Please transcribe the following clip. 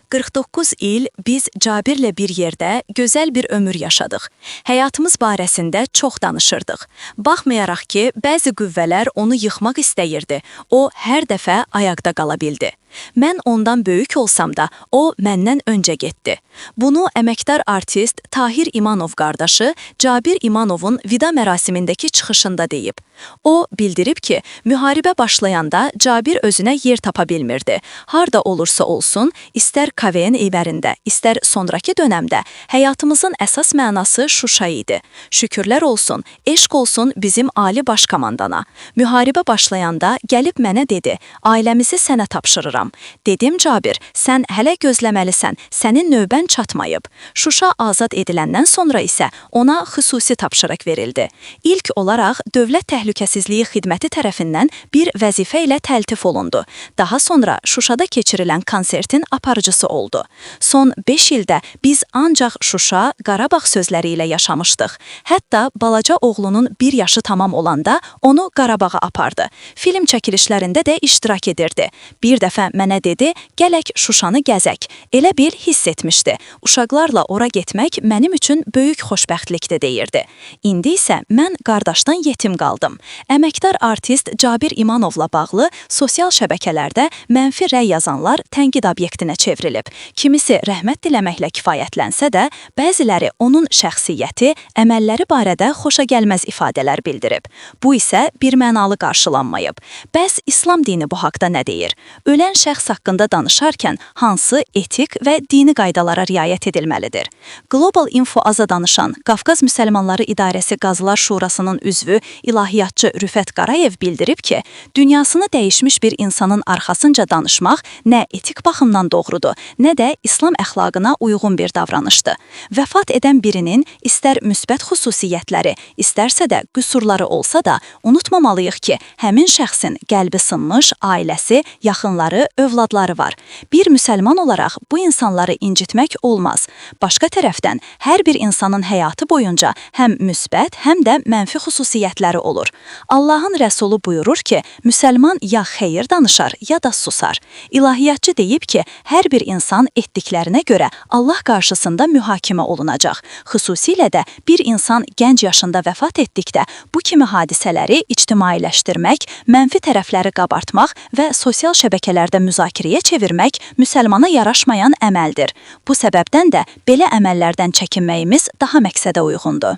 49 il biz Cabirlə bir yerdə gözəl bir ömür yaşadıq. Həyatımız barəsində çox danışırdıq. Baxmayaraq ki, bəzi qüvvələr onu yıxmaq istəyirdi, o hər dəfə ayaqda qala bildi. Mən ondan böyük olsam da, o məndən öncə getdi. Bunu əməkdar artist Tahir İmanov qardaşı Cabir İmanovun vida mərasimindəki çıxışında deyib. O bildirib ki, müharibə başlayanda Cabir özünə yer tapa bilmirdi. Harda olursa olsun, istər KVN evlərində, istər sonraki dönəmdə həyatımızın əsas mənası Şuşa idi. Şükürlər olsun, eşq olsun bizim ali başkomandana. Müharibə başlayanda gəlib mənə dedi, ailəmizi sənə tapşırıram. Dedim Cabir, sən hələ gözləməlisən, sənin növbən çatmayıb. Şuşa azad ediləndən sonra isə ona xüsusi tapşırıq verildi. İlk olaraq Dövlət Təhlükəsizliyi Xidməti tərəfindən bir vəzifə ilə təltif olundu. Daha sonra Şuşada keçirilən konsertin aparıcısı oldu. Son 5 ildə biz ancaq Şuşa, Qarabağ sözləri ilə yaşamışdıq. Hətta balaca oğlunun 1 yaşı tamam olanda onu Qarabağa apardı. Film çəkilişlərində də iştirak edirdi. Bir dəfə mənə dedi, gələk Şuşanı gəzək. Elə bil hiss etmişdi. Uşaqlarla ora getmək mənim üçün böyük xoşbəxtlikdir deyirdi. İndi isə mən qardaşdan yetim qaldım. Əməkdar artist Cabir İmanovla bağlı sosial şəbəkələrdə mənfi rəy yazanlar tənqid obyektinə çevrilib. Kimisi rəhmət diləməklə kifayətlənsə də, bəziləri onun şəxsiyyəti, əməlləri barədə xoşagəlməz ifadələr bildirib. Bu isə birmənalı qarşılanmayıb. Bəs İslam dini bu haqda nə deyir? Ölən şəxs haqqında danışarkən hansı etik və dini qaydalara riayət edilməlidir? Global Info Aza danışan Qafqaz Müsəlmanları İdarəsi Qazılar Şurasının üzvü ilahiyyatçı Rüfət Qarayev bildirib ki, dünyasını dəyişmiş bir insanın arxasınca danışmaq nə etik baxımdan doğrudur, nə də İslam əxlaqına uyğun bir davranışdır. Vəfat edən birinin istər müsbət xüsusiyyətləri, istərsə də qüsurları olsa da, unutmamalıyıq ki, həmin şəxsin qəlbi sınmış, ailəsi, yaxınları, övladları var. Bir müsəlman olaraq bu insanları incitmək olmaz. Başqa tərəfdən, hər bir insanın həyatı boyunca həm müsbət, həm də mənfi xüsusiyyətləri olur. Allahın rəsulu buyurur ki, müsəlman ya xeyir danışar, ya da susar. İlahiyyatçı deyib ki, hər bir insan etdiklərinə görə Allah qarşısında mühakimə olunacaq. Xüsusilə də bir insan gənc yaşında vəfat etdikdə bu kimi hadisələri ictimailəşdirmək, mənfi tərəfləri qabartmaq və sosial şəbəkələrdə müzakirəyə çevirmək müsəlmana yaraşmayan əməldir. Bu səbəbdən də belə əməllərdən çəkinməyimiz daha məqsədə uyğundur.